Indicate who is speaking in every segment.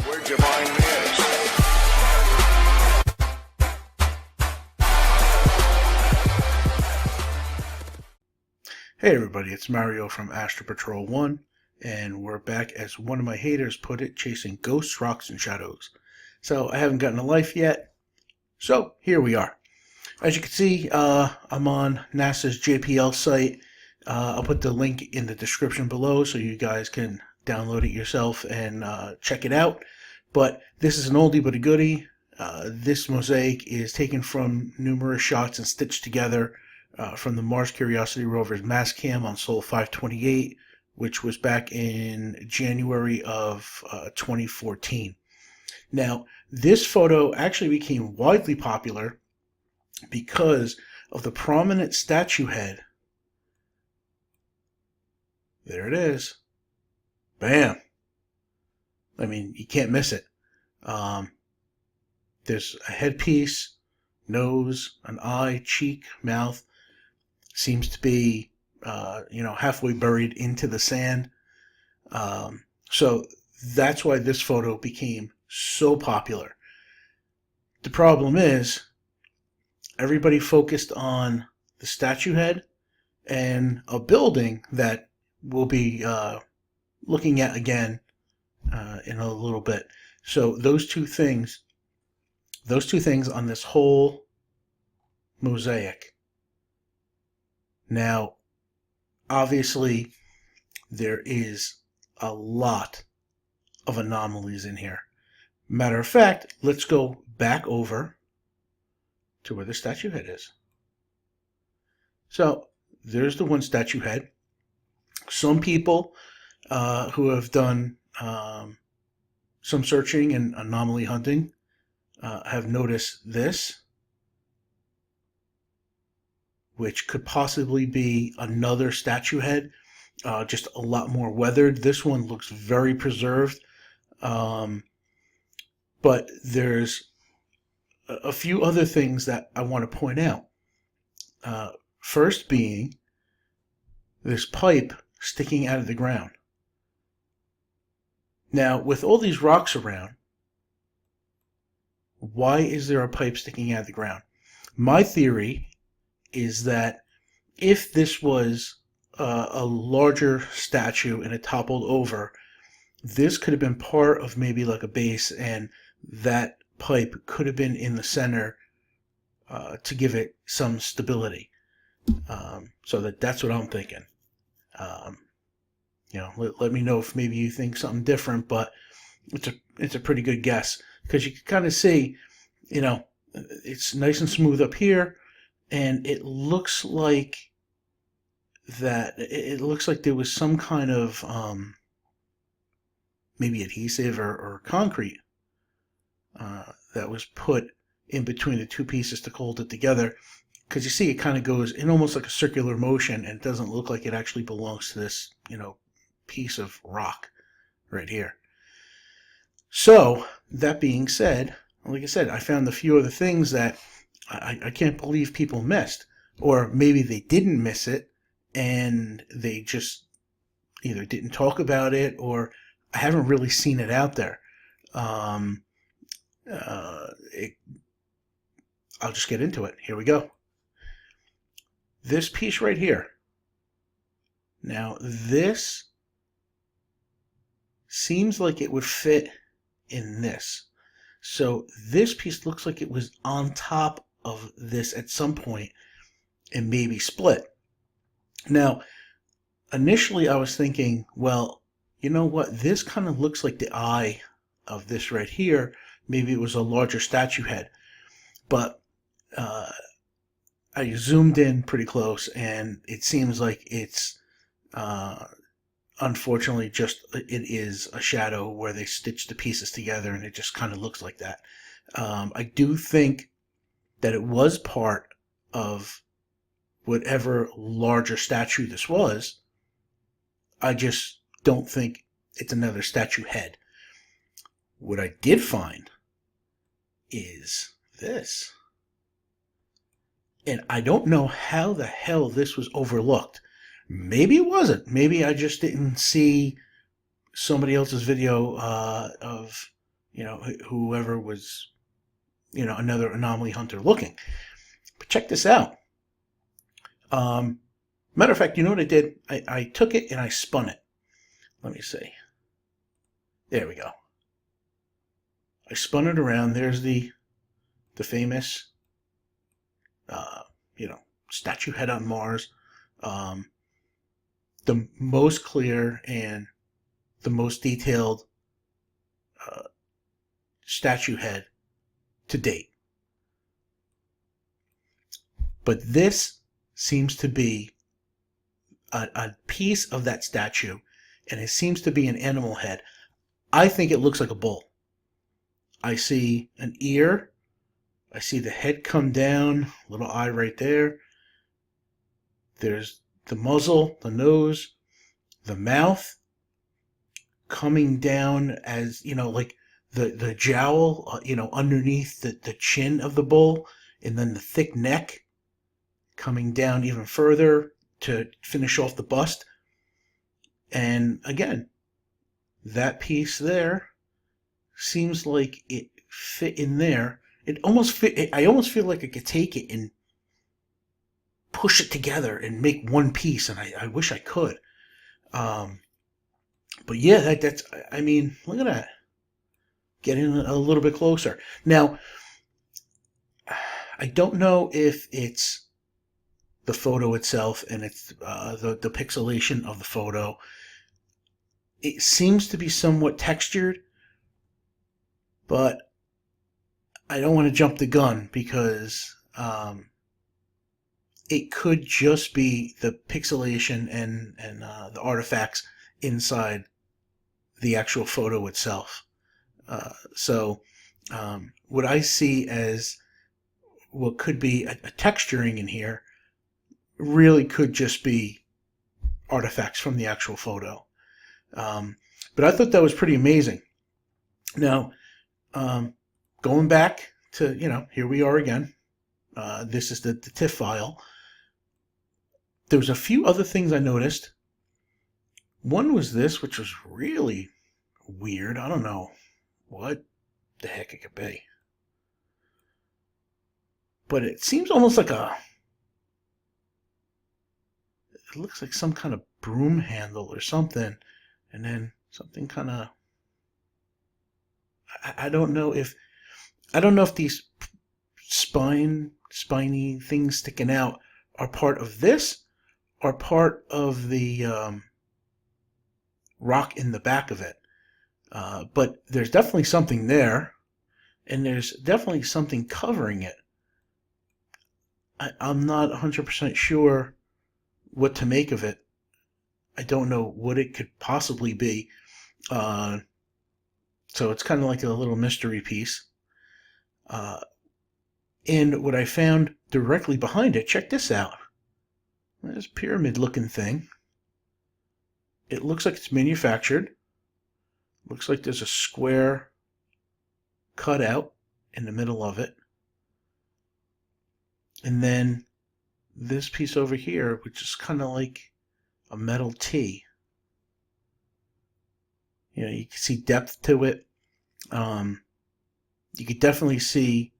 Speaker 1: Where'd you find this?
Speaker 2: Hey everybody, it's Mario from Astro Patrol 1, and we're back, as one of my haters put it, chasing ghosts, rocks, and shadows. So I haven't gotten a life yet, so here we are. As you can see, I'm on NASA's JPL site. I'll put the link in the description below so you guys can download it yourself and check it out. But this is an oldie but a goodie. This mosaic is taken from numerous shots and stitched together from the Mars Curiosity rover's mass cam on Sol 528, which was back in January of 2014. Now, this photo actually became widely popular because of the prominent statue head. There it is. Bam! I mean, you can't miss it. There's a headpiece, nose, an eye, cheek, mouth. Seems to be, halfway buried into the sand. So that's why this photo became so popular. The problem is, everybody focused on the statue head and a building that we'll be looking at again in a little bit. So those two things on this whole mosaic. Now, obviously, there is a lot of anomalies in here. Matter of fact, let's go back over to where the statue head is. So, there's the one statue head. Some people who have done some searching and anomaly hunting have noticed this, which could possibly be another statue head, just a lot more weathered. This one looks very preserved, but there's a few other things that I want to point out. First being this pipe sticking out of the ground. Now, with all these rocks around, why is there a pipe sticking out of the ground? My theory is that if this was a larger statue and it toppled over, this could have been part of maybe like a base, and that pipe could have been in the center to give it some stability. So that's what I'm thinking. Let me know if maybe you think something different, but it's a pretty good guess, because you can kind of see, it's nice and smooth up here. And it looks like there was some kind of maybe adhesive or concrete that was put in between the two pieces to hold it together. Because you see, it kind of goes in almost like a circular motion, and it doesn't look like it actually belongs to this, piece of rock right here. So, that being said, like I said, I found a few other things that I can't believe people missed. Or maybe they didn't miss it, and they just either didn't talk about it, or I haven't really seen it out there. I'll just get into it. Here we go. This piece right here. Now, this seems like it would fit in this. So this piece looks like it was on top of this at some point and maybe split. Now, initially I was thinking, well, you know what? This kind of looks like the eye of this right here. Maybe it was a larger statue head. But I zoomed in pretty close, and it seems like it's unfortunately it is a shadow where they stitched the pieces together, and it just kind of looks like that. I do think that it was part of whatever larger statue this was. I just don't think it's another statue head. What I did find is this. And I don't know how the hell this was overlooked. Maybe it wasn't. Maybe I just didn't see somebody else's video of whoever was, another anomaly hunter looking. But check this out. Matter of fact, you know what I did? I took it and I spun it. Let me see. There we go. I spun it around. There's the famous, uh, statue head on Mars. The most clear and the most detailed statue head to date. But this seems to be a piece of that statue, and it seems to be an animal head. I think it looks like a bull. I see an ear. I see the head come down, little eye right there. There's the muzzle, the nose, the mouth coming down as, like the jowl, underneath the chin of the bull, and then the thick neck coming down even further to finish off the bust. And again, that piece there seems like it fit in there. It almost fit. I almost feel like I could take it and push it together and make one piece, and I wish I could. But yeah, that's. I mean, look at that. Get in a little bit closer. Now, I don't know if it's the photo itself and it's the pixelation of the photo. It seems to be somewhat textured, but I don't want to jump the gun because it could just be the pixelation and the artifacts inside the actual photo itself. So what I see as what could be a texturing in here really could just be artifacts from the actual photo. But I thought that was pretty amazing. Now, going back to, here we are again. This is the TIFF file. There was a few other things I noticed. One was this, which was really weird. I don't know what the heck it could be. But it seems almost like it looks like some kind of broom handle or something. And then something kind of, I don't know if these spiny things sticking out are part of this or part of the rock in the back of it. But there's definitely something there, and there's definitely something covering it. I'm not 100% sure what to make of it. I don't know what it could possibly be. So it's kind of like a little mystery piece. And what I found directly behind it, check this out. This pyramid-looking thing. It looks like it's manufactured. Looks like there's a square cutout in the middle of it. And then this piece over here, which is kind of like a metal T. You can see depth to it. You could definitely see,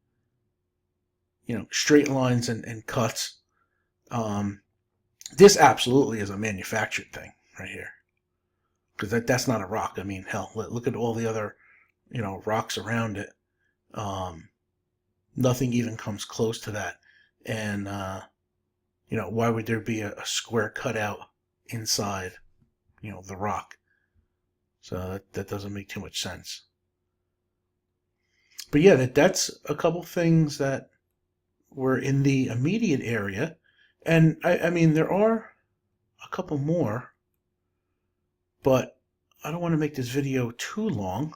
Speaker 2: straight lines and cuts. This absolutely is a manufactured thing right here. Because that's not a rock. I mean, hell, look at all the other, rocks around it. Nothing even comes close to that. And, why would there be a square cutout inside, the rock? So that doesn't make too much sense. But yeah, that's a couple things that were in the immediate area. And I mean, there are a couple more, but I don't want to make this video too long.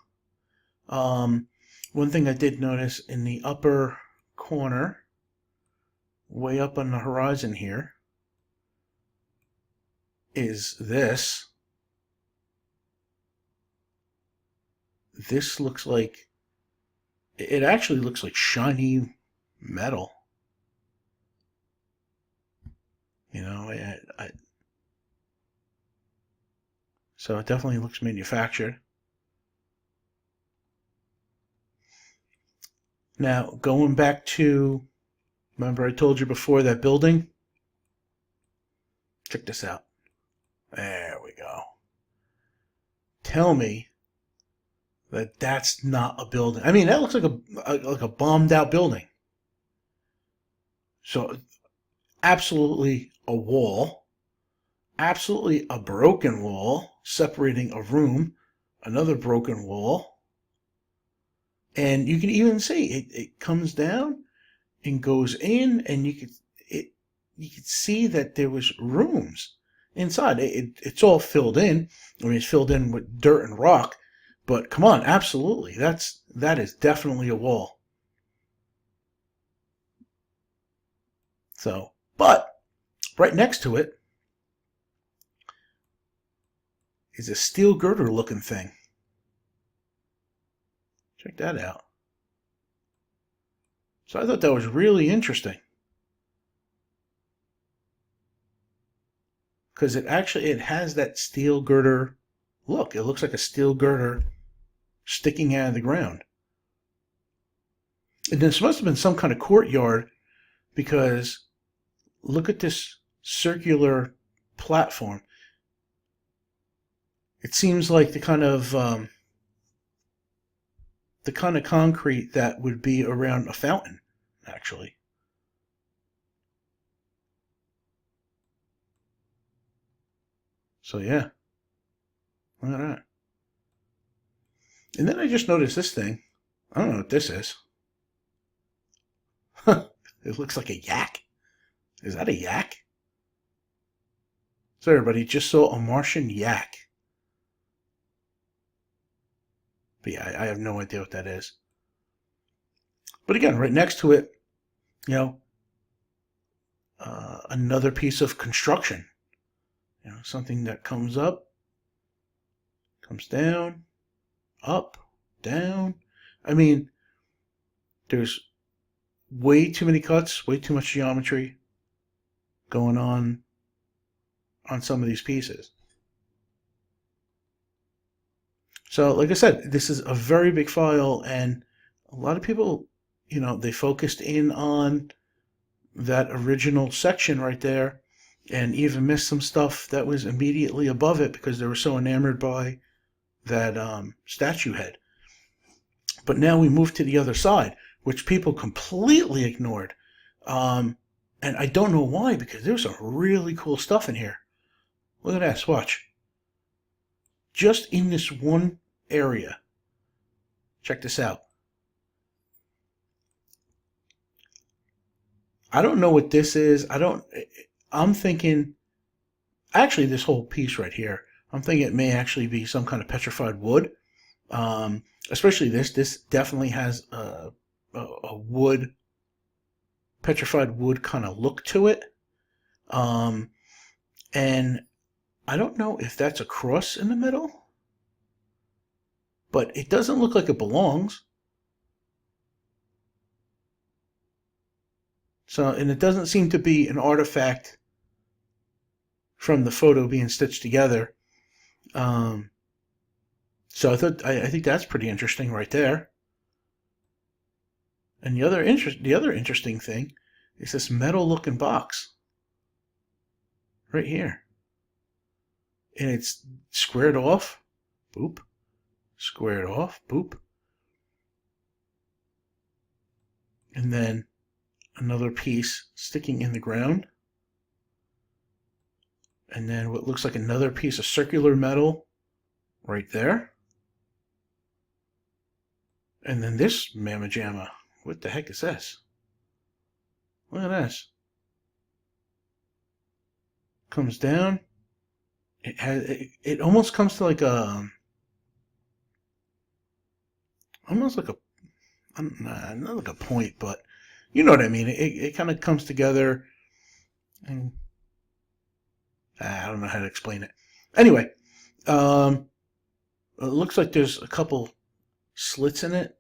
Speaker 2: One thing I did notice in the upper corner, way up on the horizon here, is this. This looks like, it actually looks like shiny metal. So it definitely looks manufactured. Now, going back to, remember I told you before that building? Check this out. There we go. Tell me that that's not a building. I mean, that looks like a bombed out building. So, absolutely a wall. Absolutely a broken wall separating a room. Another broken wall. And you can even see it comes down and goes in, and you could see that there was rooms inside. It's all filled in. I mean, it's filled in with dirt and rock, but come on, absolutely, that is definitely a wall. So, but right next to it is a steel girder looking thing. Check that out. So I thought that was really interesting. Because it has that steel girder look. It looks like a steel girder sticking out of the ground. And this must have been some kind of courtyard, because look at this circular platform. It seems like the kind of concrete that would be around a fountain, actually. So yeah, look at that. And then I just noticed this thing. I don't know what this is. It looks like a yak. Is that a yak? So everybody just saw a Martian yak. But yeah, I have no idea what that is. But again, right next to it, you know, another piece of construction. You know, something that comes up, comes down, up, down. I mean, there's way too many cuts, way too much geometry going on some of these pieces. So, like I said, this is a very big file, and a lot of people, you know, they focused in on that original section right there, and even missed some stuff that was immediately above it because they were so enamored by that statue head. But now we move to the other side, which people completely ignored. And I don't know why, because there's some really cool stuff in here. Look at that, watch. Just in this one area. Check this out. I don't know what this is. I'm thinking, actually this whole piece right here, I'm thinking it may actually be some kind of petrified wood. Especially this definitely has a wood, petrified wood kind of look to it. And I don't know if that's a cross in the middle, but it doesn't look like it belongs. So, and it doesn't seem to be an artifact from the photo being stitched together. So I think that's pretty interesting right there. And the other interesting thing is this metal-looking box right here, and it's squared off, boop, squared off, boop, and then another piece sticking in the ground, and then what looks like another piece of circular metal right there, and then this mamma jamma. What the heck is this? Look at this. Comes down. It almost comes to like a, almost like a, not like a point, but you know what I mean. It kind of comes together, and I don't know how to explain it. Anyway, it looks like there's a couple slits in it.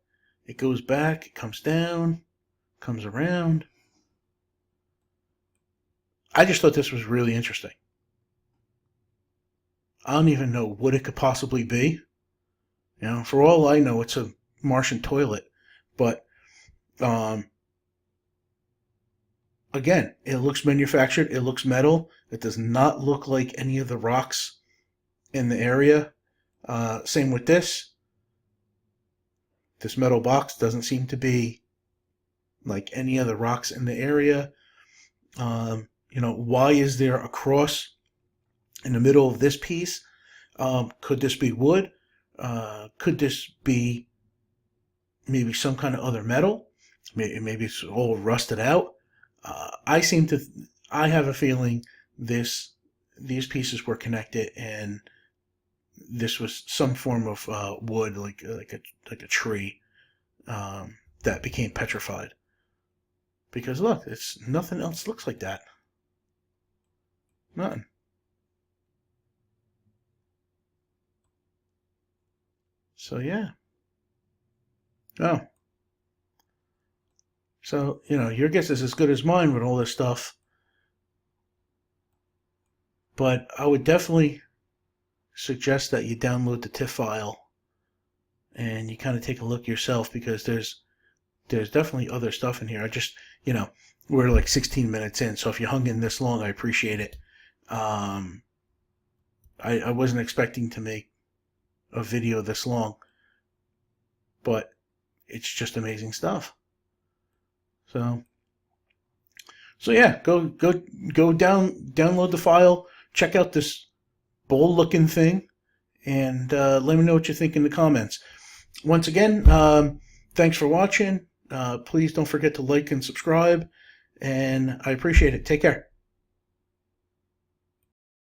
Speaker 2: It goes back, it comes down, comes around. I just thought this was really interesting. I don't even know what it could possibly be. You know, for all I know, it's a Martian toilet. But Um, Again, it looks manufactured. It looks metal. It does not look like any of the rocks in the area. Same with this. This metal box doesn't seem to be like any of the rocks in the area. Why is there a cross in the middle of this piece? Could this be wood? Could this be maybe some kind of other metal? Maybe it's all rusted out. I have a feeling these pieces were connected, and this was some form of wood, like a tree, that became petrified. Because look, it's nothing else looks like that. Nothing. So yeah. Oh. So, your guess is as good as mine with all this stuff. But I would definitely suggest that you download the TIFF file and you kind of take a look yourself, because there's definitely other stuff in here. We're like 16 minutes in, so if you hung in this long, I appreciate it. I wasn't expecting to make a video this long, but it's just amazing stuff. So yeah, download the file, check out this bowl looking thing, and let me know what you think in the comments. Once again, thanks for watching. Please don't forget to like and subscribe, and I appreciate it. Take care.